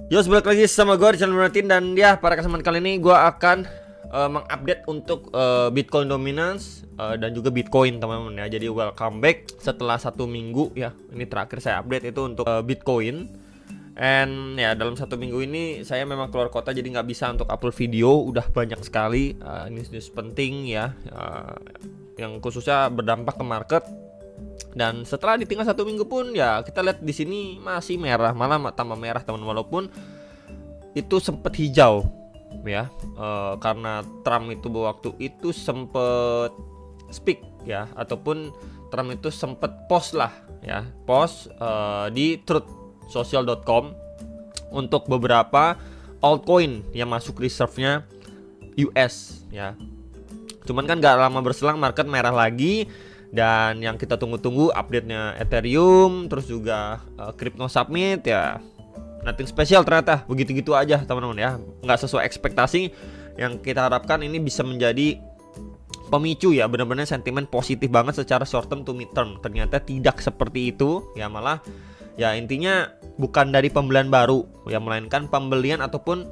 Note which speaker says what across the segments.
Speaker 1: Yo, balik lagi sama gue di channel Martin. Dan ya, pada kesempatan kali ini gue akan mengupdate untuk Bitcoin Dominance dan juga Bitcoin, teman-teman ya. Jadi welcome back setelah 1 minggu ya. Ini terakhir saya update itu untuk Bitcoin. And ya, dalam 1 minggu ini saya memang keluar kota, jadi nggak bisa untuk upload video. Udah banyak sekali news-news penting ya, yang khususnya berdampak ke market. Dan setelah ditinggal 1 minggu pun ya, kita lihat di sini masih merah, malah tambah merah teman, walaupun itu sempat hijau ya, karena Trump itu waktu itu sempat speak ya, ataupun Trump itu sempat post lah ya, di truthsocial.com untuk beberapa altcoin yang masuk reserve-nya US ya. Cuman kan gak lama berselang market merah lagi. Dan yang kita tunggu-tunggu update-nya Ethereum, terus juga Crypto Summit ya, nothing special ternyata, begitu-gitu aja teman-teman ya, nggak sesuai ekspektasi. Yang kita harapkan ini bisa menjadi pemicu ya, benar-benar sentimen positif banget secara short term to mid term. Ternyata tidak seperti itu ya, malah ya intinya bukan dari pembelian baru ya, melainkan pembelian ataupun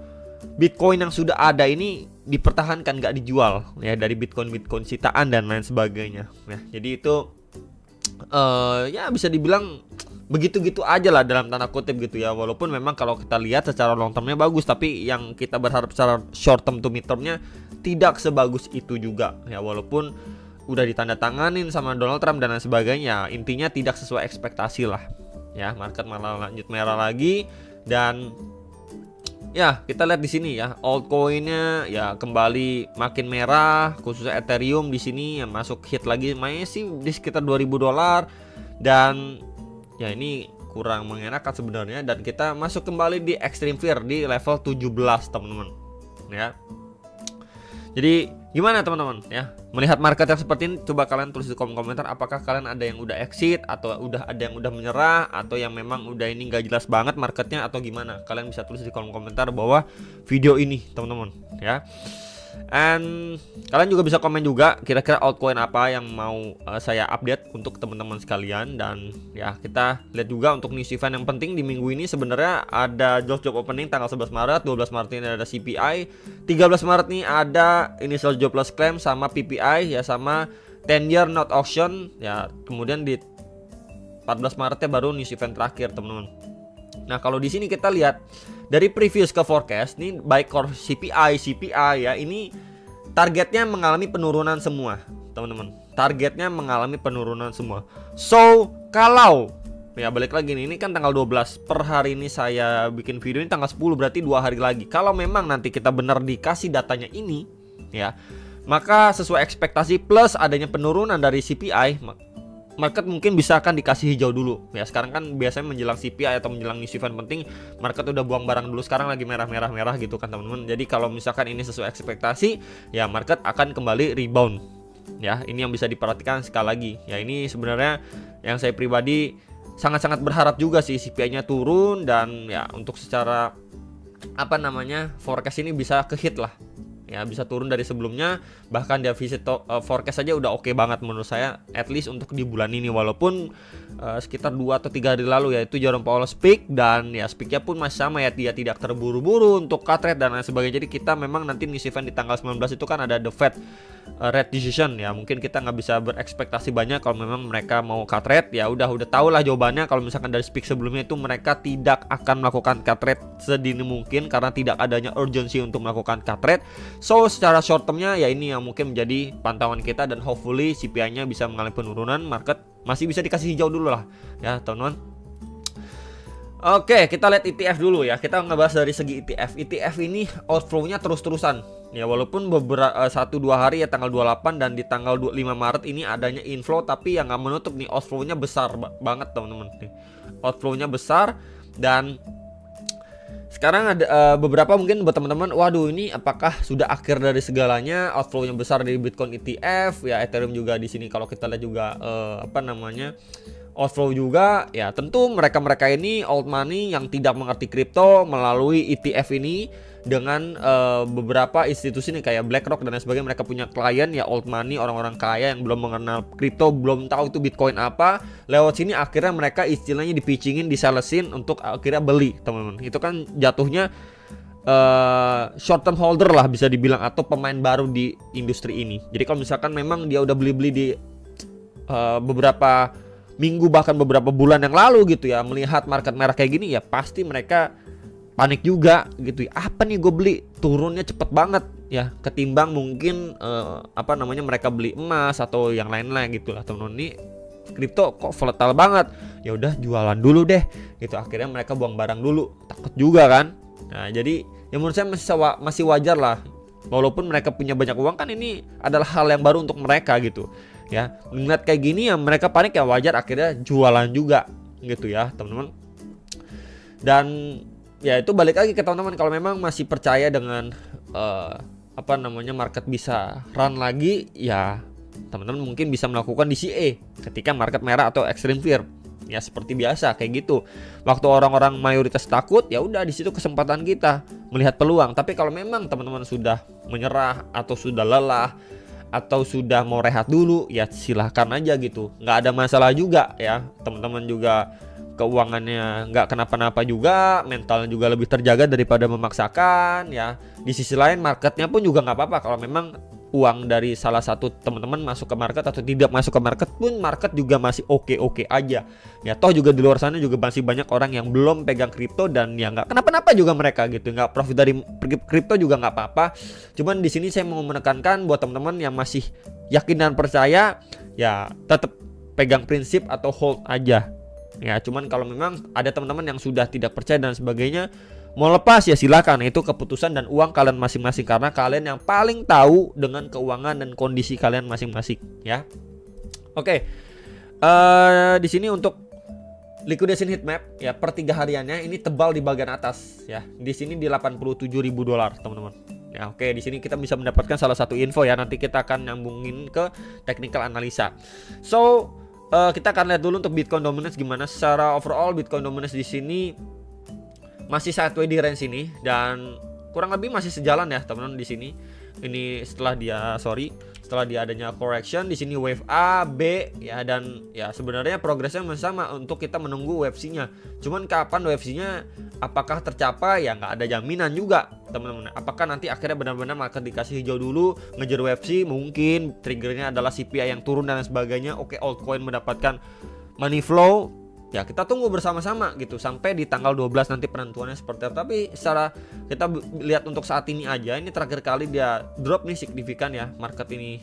Speaker 1: Bitcoin yang sudah ada ini dipertahankan, nggak dijual ya, dari Bitcoin sitaan dan lain sebagainya ya. Jadi itu ya bisa dibilang begitu-gitu aja lah dalam tanda kutip gitu ya. Walaupun memang kalau kita lihat secara long termnya bagus, tapi yang kita berharap secara short term to mid termnya tidak sebagus itu juga ya. Walaupun udah ditandatanganin sama Donald Trump dan lain sebagainya, intinya tidak sesuai ekspektasi lah ya. Market malah lanjut merah lagi. Dan ya, kita lihat di sini ya, altcoinnya ya kembali makin merah, khususnya Ethereum di sini yang masuk hit lagi, masih di sekitar $2.000. Dan ya ini kurang mengenakan sebenarnya, dan kita masuk kembali di extreme fear di level 17 teman-teman ya. Jadi gimana teman-teman ya, melihat market yang seperti ini? Coba kalian tulis di kolom komentar, apakah kalian ada yang udah exit, atau udah ada yang udah menyerah, atau yang memang udah ini gak jelas banget marketnya, atau gimana? Kalian bisa tulis di kolom komentar bawah video ini teman-teman ya. And kalian juga bisa komen juga kira-kira altcoin apa yang mau saya update untuk teman-teman sekalian. Dan ya, kita lihat juga untuk news event yang penting di minggu ini. Sebenarnya ada job opening tanggal 11 Maret, 12 Maret ini ada CPI, 13 Maret nih ada initial jobless claim sama PPI ya, sama 10-year note auction ya. Kemudian di 14 Maretnya baru news event terakhir teman-teman. Nah, kalau di sini kita lihat dari previous ke forecast nih, baik core CPI ya, ini targetnya mengalami penurunan semua teman-teman. Targetnya mengalami penurunan semua. So kalau ya, balik lagi nih, ini kan tanggal 12 per hari ini saya bikin video ini tanggal 10, berarti 2 hari lagi. Kalau memang nanti kita benar dikasih datanya ini ya, maka sesuai ekspektasi plus adanya penurunan dari CPI, market mungkin bisa akan dikasih hijau dulu ya. Sekarang kan biasanya menjelang CPI atau menjelang news event penting, market udah buang barang dulu. Sekarang lagi merah gitu kan teman-teman. Jadi kalau misalkan ini sesuai ekspektasi ya, market akan kembali rebound ya. Ini yang bisa diperhatikan sekali lagi ya. Ini sebenarnya yang saya pribadi sangat-sangat berharap juga sih CPI-nya turun, dan ya untuk secara forecast ini bisa ke hit lah ya, bisa turun dari sebelumnya. Bahkan defisit forecast aja udah oke banget menurut saya, at least untuk di bulan ini. Walaupun sekitar 2 atau 3 hari lalu ya, itu Jerome Powell speak, dan ya speaknya pun masih sama ya, dia tidak terburu-buru untuk cut rate dan lain sebagainya. Jadi kita memang nanti news event di tanggal 19 itu kan ada the Fed rate decision ya. Mungkin kita nggak bisa berekspektasi banyak kalau memang mereka mau cut rate ya. Udah tahu lah jawabannya. Kalau misalkan dari speak sebelumnya itu mereka tidak akan melakukan cut rate sedini mungkin, karena tidak adanya urgency untuk melakukan cut rate. So secara short termnya ya, ini yang mungkin menjadi pantauan kita, dan hopefully CPI-nya bisa mengalami penurunan, market masih bisa dikasih hijau dulu lah ya teman-teman. Oke, kita lihat ETF dulu ya. Kita ngebahas dari segi ETF. ETF ini outflow-nya terus-terusan ya, walaupun beberapa 1-2 hari ya, tanggal 28 dan di tanggal 25 Maret ini adanya inflow, tapi yang nggak menutup nih, outflow-nya besar banget teman-teman. Outflow-nya besar, dan sekarang ada beberapa mungkin buat teman-teman, waduh ini apakah sudah akhir dari segalanya? Outflow-nya besar dari Bitcoin ETF ya, Ethereum juga di sini kalau kita lihat juga outflow juga. Ya tentu mereka-mereka ini old money yang tidak mengerti kripto melalui ETF ini dengan beberapa institusi nih kayak BlackRock dan lain sebagainya. Mereka punya klien ya old money, orang-orang kaya yang belum mengenal kripto, belum tahu itu Bitcoin apa. Lewat sini akhirnya mereka istilahnya dipitchingin, disalesin untuk akhirnya beli, teman-teman. Itu kan jatuhnya short term holder lah bisa dibilang, atau pemain baru di industri ini. Jadi kalau misalkan memang dia udah beli-beli di beberapa minggu bahkan beberapa bulan yang lalu gitu ya, melihat market merah kayak gini, ya pasti mereka panik juga gitu ya. Apa nih gue beli, turunnya cepet banget ya, ketimbang mungkin mereka beli emas atau yang lain-lain gitu lah, teman-teman. Ini kripto kok volatile banget, ya udah jualan dulu deh gitu. Akhirnya mereka buang barang dulu, takut juga kan. Nah jadi ya menurut saya masih wajar lah, walaupun mereka punya banyak uang kan, ini adalah hal yang baru untuk mereka gitu ya. Melihat kayak gini ya mereka panik, ya wajar akhirnya jualan juga gitu ya, teman-teman. Dan ya itu balik lagi ke teman-teman, kalau memang masih percaya dengan market bisa run lagi, ya teman-teman mungkin bisa melakukan DCA ketika market merah atau extreme fear. Ya seperti biasa kayak gitu. Waktu orang-orang mayoritas takut, ya udah di situ kesempatan kita melihat peluang. Tapi kalau memang teman-teman sudah menyerah atau sudah lelah atau sudah mau rehat dulu, ya silahkan aja gitu. Nggak ada masalah juga ya. Teman-teman juga keuangannya nggak kenapa-napa juga, mentalnya juga lebih terjaga daripada memaksakan ya. Di sisi lain marketnya pun juga nggak apa-apa kalau memang uang dari salah satu teman-teman masuk ke market atau tidak masuk ke market pun, market juga masih oke-oke aja ya. Toh juga di luar sana juga masih banyak orang yang belum pegang kripto dan ya nggak kenapa-napa juga mereka gitu, nggak profit dari kripto juga nggak apa-apa. Cuman di sini saya mau menekankan buat teman-teman yang masih yakin dan percaya, ya tetap pegang prinsip atau hold aja ya. Cuman kalau memang ada teman-teman yang sudah tidak percaya dan sebagainya, mau lepas ya silakan, itu keputusan dan uang kalian masing-masing, karena kalian yang paling tahu dengan keuangan dan kondisi kalian masing-masing ya. Oke. Di sini untuk liquidation heat map ya, per 3 hariannya ini tebal di bagian atas ya. Di sini di $87.000 teman-teman. Ya oke, di sini kita bisa mendapatkan salah satu info ya. Nanti kita akan nyambungin ke technical analisa. So, kita akan lihat dulu untuk Bitcoin dominance gimana. Secara overall Bitcoin dominance di sini masih sideways di range ini dan kurang lebih masih sejalan ya teman-teman di sini. Ini setelah dia adanya correction di sini wave A, B ya, dan ya sebenarnya progresnya masih sama untuk kita menunggu wave C-nya. Cuman kapan wave C-nya apakah tercapai ya nggak ada jaminan juga teman-teman. Apakah nanti akhirnya benar-benar market dikasih hijau dulu ngejar wave C, mungkin triggernya adalah CPI yang turun dan sebagainya. Oke, altcoin mendapatkan money flow. Ya kita tunggu bersama-sama gitu sampai di tanggal 12 nanti penentuannya seperti apa. Tapi secara kita lihat untuk saat ini aja, ini terakhir kali dia drop nih signifikan ya market ini,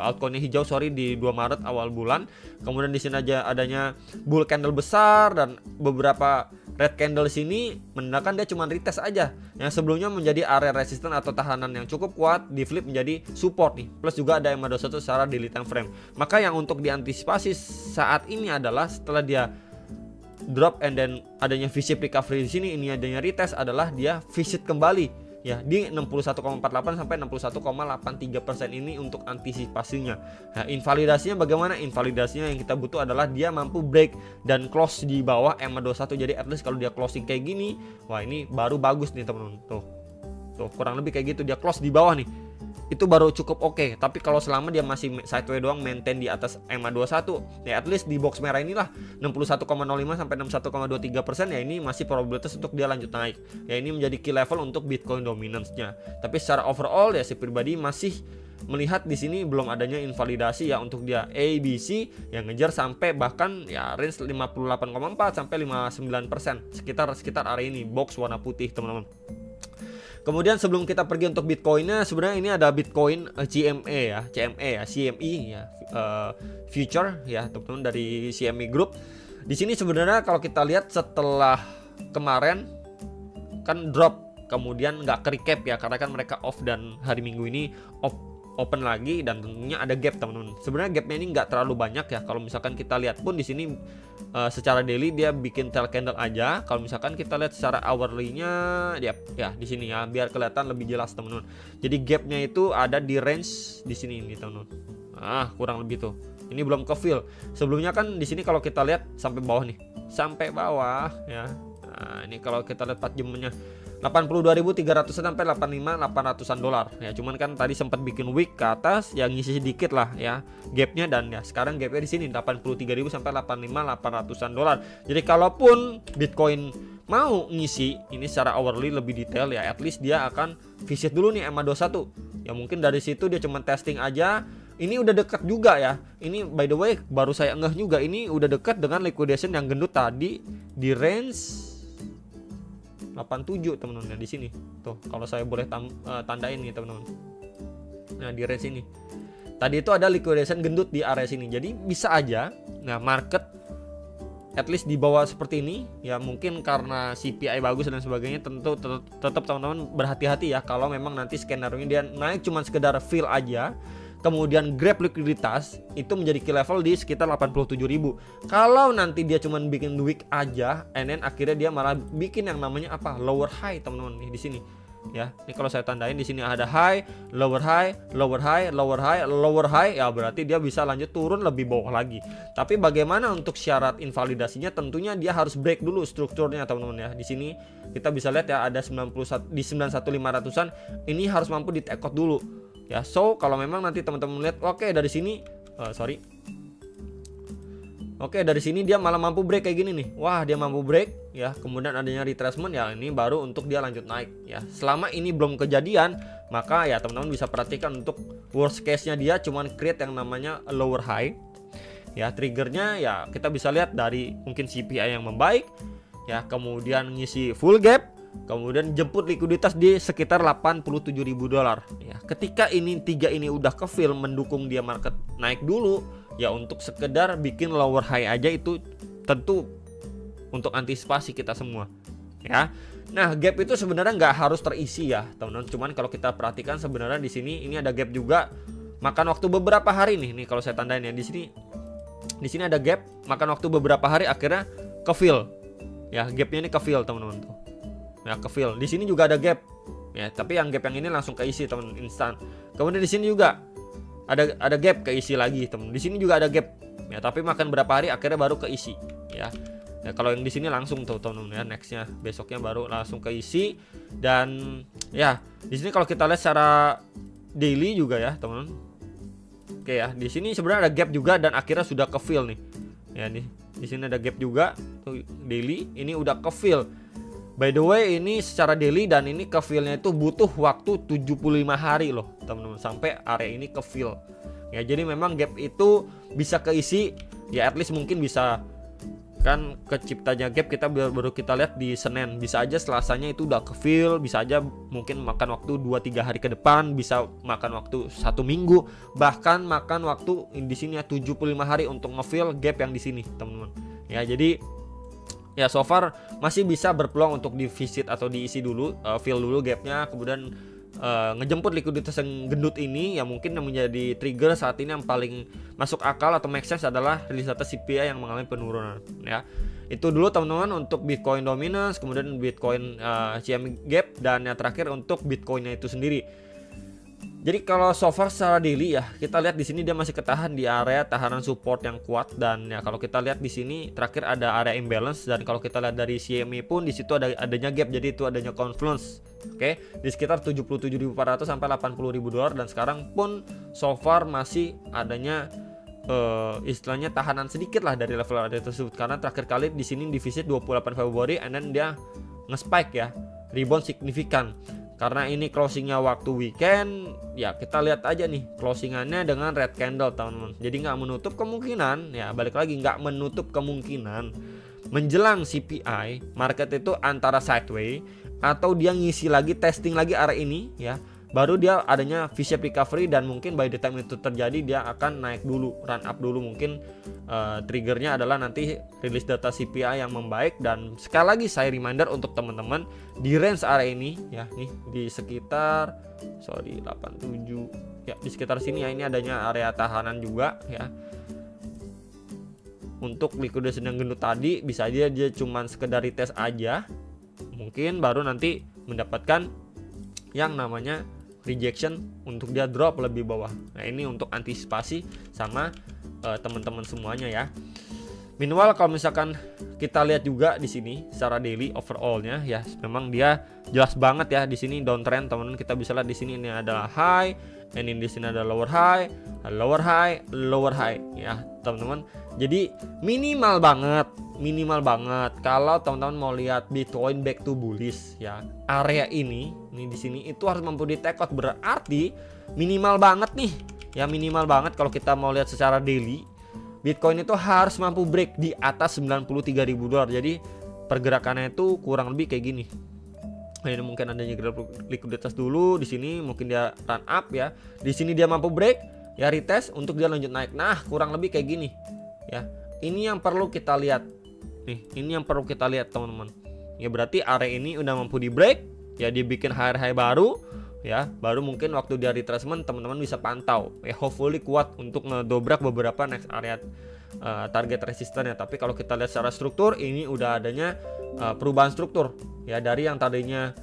Speaker 1: altcoinnya hijau di 2 Maret awal bulan. Kemudian di sini aja adanya bull candle besar dan beberapa red candle sini menandakan dia cuma retest aja yang sebelumnya menjadi area resisten atau tahanan yang cukup kuat, di flip menjadi support nih. Plus juga ada EMA21 secara daily time frame. Maka yang untuk diantisipasi saat ini adalah setelah dia drop and then adanya V-shape recovery di sini, ini adanya retest, adalah dia visit kembali ya di 61,48 sampai 61,83% ini untuk antisipasinya. Nah, invalidasinya bagaimana? Invalidasinya yang kita butuh adalah dia mampu break dan close di bawah EMA21. Jadi at least kalau dia closing kayak gini, wah ini baru bagus nih teman-teman. Tuh kurang lebih kayak gitu, dia close di bawah nih, itu baru cukup oke. Tapi kalau selama dia masih sideways doang, maintain di atas EMA21 ya, at least di box merah inilah 61,05 sampai 61,23% ya, ini masih probabilitas untuk dia lanjut naik ya. Ini menjadi key level untuk Bitcoin dominance-nya. Tapi secara overall ya, si pribadi masih melihat di sini belum adanya invalidasi ya untuk dia ABC yang ngejar sampai bahkan ya range 58,4 sampai 59%, sekitar area ini box warna putih teman-teman. Kemudian sebelum kita pergi untuk Bitcoinnya, sebenarnya ini ada Bitcoin CME ya, future ya teman-teman dari CME Group. Di sini sebenarnya kalau kita lihat setelah kemarin kan drop, kemudian nggak ke-recap ya karena kan mereka off, dan hari Minggu ini open lagi dan tentunya ada gap teman-teman. Sebenarnya gapnya ini nggak terlalu banyak ya. Kalau misalkan kita lihat pun di sini secara daily dia bikin tail candle aja. Kalau misalkan kita lihat secara hourly-nya dia ya di sini ya, biar kelihatan lebih jelas teman-teman. Jadi gapnya itu ada di range di sini ini teman-teman. Kurang lebih tuh Ini belum ke fill. Sebelumnya kan di sini kalau kita lihat sampai bawah nih, sampai bawah ya. Nah, ini kalau kita lihat 4 jamnya 82.300 sampai 85.800-an dolar ya. Cuman kan tadi sempat bikin wick ke atas yang ngisi sedikit lah ya gapnya, dan ya sekarang gapnya di sini 83.000 sampai 85.800-an dolar. Jadi kalaupun Bitcoin mau ngisi ini secara hourly lebih detail ya, at least dia akan visit dulu nih EMA21. Ya mungkin dari situ dia cuma testing aja. Ini udah dekat juga ya. Ini by the way baru saya ngeh juga, ini udah dekat dengan liquidation yang gendut tadi di range 87 teman-teman di sini. Tuh, kalau saya boleh tandain nih teman-teman. Nah, di range ini. Tadi itu ada liquidation gendut di area sini. Jadi bisa aja nah market at least di bawah seperti ini ya, mungkin karena CPI bagus dan sebagainya. Tentu tetap teman-teman berhati-hati ya kalau memang nanti skenario dia naik cuma sekedar fill aja, kemudian grab likuiditas itu menjadi key level di sekitar 87.000. Kalau nanti dia cuma bikin wick aja, and then akhirnya dia malah bikin yang namanya apa? Lower high teman-teman nih di sini. Ya, ini kalau saya tandain di sini ada high, lower high, lower high, lower high, lower high, ya berarti dia bisa lanjut turun lebih bawah lagi. Tapi bagaimana untuk syarat invalidasinya? Tentunya dia harus break dulu strukturnya teman-teman ya. Di sini kita bisa lihat ya ada 91 di 91.500-an, ini harus mampu di take out dulu. Ya, so kalau memang nanti teman-teman lihat oke dari sini dari sini dia malah mampu break kayak gini nih. Wah, dia mampu break ya. Kemudian adanya retracement ya, ini baru untuk dia lanjut naik ya. Selama ini belum kejadian, maka ya teman-teman bisa perhatikan untuk worst case-nya dia cuman create yang namanya lower high. Ya, triggernya ya kita bisa lihat dari mungkin CPI yang membaik ya, kemudian ngisi full gap, kemudian jemput likuiditas di sekitar 87.000 dolar ya. Ketika ini tiga ini udah ke fill mendukung dia market naik dulu ya, untuk sekedar bikin lower high aja itu tentu untuk antisipasi kita semua ya. Nah, gap itu sebenarnya nggak harus terisi ya teman-teman, cuman kalau kita perhatikan sebenarnya di sini ini ada gap juga makan waktu beberapa hari nih kalau saya tandain ya. Di sini ada gap makan waktu beberapa hari, akhirnya ke fill ya. Gapnya ini ke fill teman-teman tuh ya, ke fill. Di sini juga ada gap ya, tapi yang gap yang ini langsung keisi teman, instan. Kemudian di sini juga ada gap keisi lagi teman. Di sini juga ada gap ya, tapi makan berapa hari akhirnya baru keisi ya. Ya kalau yang di sini langsung tuh teman ya, nextnya besoknya baru langsung keisi. Dan ya di sini kalau kita lihat secara daily juga ya teman. Oke ya, di sini sebenarnya ada gap juga dan akhirnya sudah ke fill nih ya. Nih di sini ada gap juga tuh daily, ini udah ke fill. By the way, ini secara daily dan ini ke fill-nya itu butuh waktu 75 hari loh teman-teman sampai area ini ke fill. Ya, jadi memang gap itu bisa keisi ya, at least mungkin bisa kan keciptanya gap kita baru kita lihat di Senin, bisa aja Selasanya itu udah ke fill, bisa aja mungkin makan waktu 2-3 hari ke depan, bisa makan waktu 1 minggu, bahkan makan waktu di sini ya 75 hari untuk ngefill gap yang di sini teman-teman. Ya, jadi ya so far masih bisa berpeluang untuk di visit atau diisi dulu, fill dulu gapnya, kemudian ngejemput likuiditas yang gendut ini. Ya mungkin yang menjadi trigger saat ini yang paling masuk akal atau make sense adalah rilis data CPI yang mengalami penurunan ya. Itu dulu teman-teman untuk Bitcoin dominance, kemudian Bitcoin CME gap, dan yang terakhir untuk Bitcoinnya itu sendiri. Jadi kalau so far secara daily ya, kita lihat di sini dia masih ketahan di area tahanan support yang kuat, dan ya kalau kita lihat di sini terakhir ada area imbalance, dan kalau kita lihat dari CME pun di situ adanya gap, jadi itu adanya confluence. Oke, di sekitar 77.400 sampai 80.000 dolar, dan sekarang pun so far masih adanya istilahnya tahanan sedikit lah dari level area tersebut, karena terakhir kali di sini di visit 28 Februari and then dia nge-spike ya, rebound signifikan. Karena ini closingnya waktu weekend, ya kita lihat aja nih closingannya dengan red candle teman-teman. Jadi nggak menutup kemungkinan, ya balik lagi nggak menutup kemungkinan menjelang CPI market itu antara sideways atau dia ngisi lagi, testing lagi area ini ya, baru dia adanya V-shape recovery, dan mungkin by the time itu terjadi dia akan naik dulu, run up dulu. Mungkin triggernya adalah nanti rilis data CPI yang membaik. Dan sekali lagi saya reminder untuk teman-teman di range area ini ya, nih di sekitar 87 ya, di sekitar sini ya, ini adanya area tahanan juga ya. Untuk liquidation yang gendut tadi bisa aja dia cuman sekedar retest aja, mungkin baru nanti mendapatkan yang namanya rejection untuk dia drop lebih bawah. Nah, ini untuk antisipasi sama teman-teman semuanya ya. Minimal kalau misalkan kita lihat juga di sini secara daily overallnya ya, memang dia jelas banget ya di sini downtrend teman-teman. Kita bisa lihat di sini ini adalah high, dan ini di sini ada lower high, lower high, lower high ya teman-teman. Jadi minimal banget kalau teman-teman mau lihat Bitcoin back to bullish ya. Area ini di sini itu harus mampu di take out, berarti minimal banget nih. Ya minimal banget kalau kita mau lihat secara daily, Bitcoin itu harus mampu break di atas $93.000. Jadi pergerakannya itu kurang lebih kayak gini. Ini mungkin adanya likuiditas dulu di sini, mungkin dia run up ya. Di sini dia mampu break, ya retest untuk dia lanjut naik. Nah, kurang lebih kayak gini. Ya. Ini yang perlu kita lihat. Nih, ini yang perlu kita lihat, teman-teman. Ya berarti area ini udah mampu di break, ya dibikin high baru. Ya, baru mungkin waktu dia retracement teman-teman bisa pantau. Ya hopefully kuat untuk ngedobrak beberapa next area target resisten ya. Tapi kalau kita lihat secara struktur, ini udah adanya perubahan struktur ya, dari yang tadinya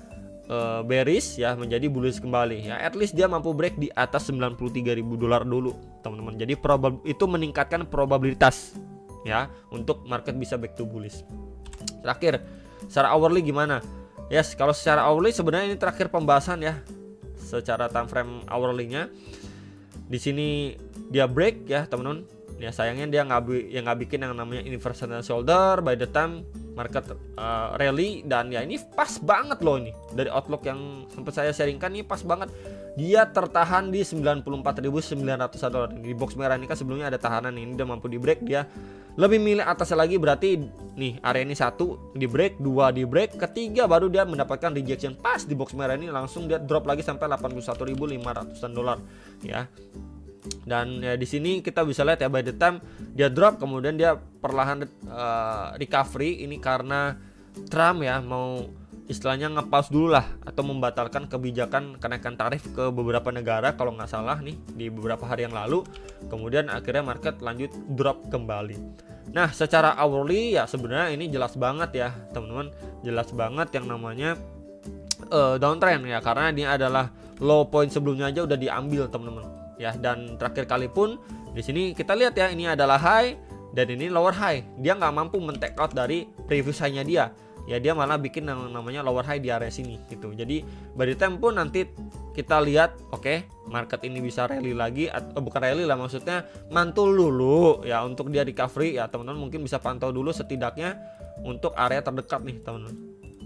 Speaker 1: bearish ya menjadi bullish kembali ya. At least dia mampu break di atas $93.000 dulu, teman-teman. Jadi itu meningkatkan probabilitas ya untuk market bisa back to bullish. Terakhir, secara hourly gimana? Yes, kalau secara hourly sebenarnya ini terakhir pembahasan ya. Secara time frame hourly-nya di sini dia break ya, teman-teman. Ya sayangnya dia nggak bikin yang namanya inversion shoulder by the time market rally, dan ya ini pas banget loh, ini dari outlook yang sempat saya sharingkan ini pas banget. Dia tertahan di $94.900 di box merah ini kan sebelumnya ada tahanan, ini udah mampu di break, dia lebih milih atasnya lagi, berarti nih area ini 1 di break, 2 di break, ketiga baru dia mendapatkan rejection pas di box merah ini, langsung dia drop lagi sampai $81.500 ya. Dan ya di sini kita bisa lihat ya, by the time dia drop kemudian dia perlahan recovery, ini karena Trump ya mau istilahnya nge-pause dulu lah atau membatalkan kebijakan kenaikan tarif ke beberapa negara kalau nggak salah nih di beberapa hari yang lalu. Kemudian akhirnya market lanjut drop kembali. Nah, secara hourly ya sebenarnya ini jelas banget ya teman-teman, jelas banget yang namanya downtrend ya, karena ini adalah low point sebelumnya aja udah diambil teman-teman ya. Dan terakhir kali pun di sini kita lihat ya, ini adalah high dan ini lower high, dia nggak mampu men-take out dari previous high-nya dia. Ya dia malah bikin yang namanya lower high di area sini gitu. Jadi by the time pun nanti kita lihat oke, market ini bisa rally lagi atau bukan rally lah, maksudnya mantul dulu ya untuk dia recovery ya teman-teman. Mungkin bisa pantau dulu setidaknya untuk area terdekat nih teman-teman.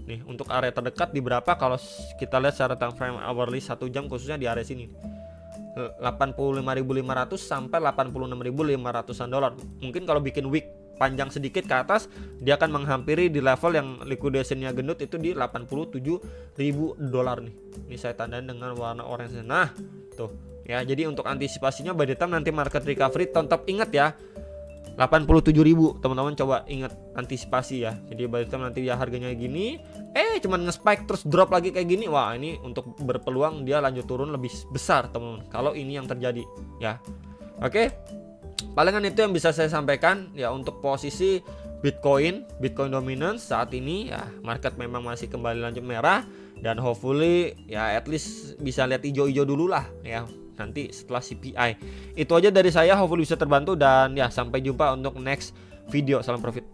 Speaker 1: Nih untuk area terdekat di berapa, kalau kita lihat secara time frame hourly 1 jam khususnya di area sini 85.500 sampai $86.500. Mungkin kalau bikin wick panjang sedikit ke atas, dia akan menghampiri di level yang liquidationnya gendut itu di $87.000 nih. Ini saya tandain dengan warna orange. Nah, tuh ya. Jadi untuk antisipasinya by the time nanti market recovery, tetap ingat ya 87.000 teman-teman, coba ingat antisipasi ya. Jadi by the time nanti ya harganya gini, cuman nge-spike terus drop lagi kayak gini, wah ini untuk berpeluang dia lanjut turun lebih besar teman-teman kalau ini yang terjadi ya. Oke. Palingan itu yang bisa saya sampaikan ya untuk posisi Bitcoin dominance saat ini ya. Market memang masih kembali lanjut merah, dan hopefully ya at least bisa lihat hijau-hijau dulu lah ya nanti setelah CPI. Itu aja dari saya, hopefully bisa terbantu, dan ya sampai jumpa untuk next video. Salam profit.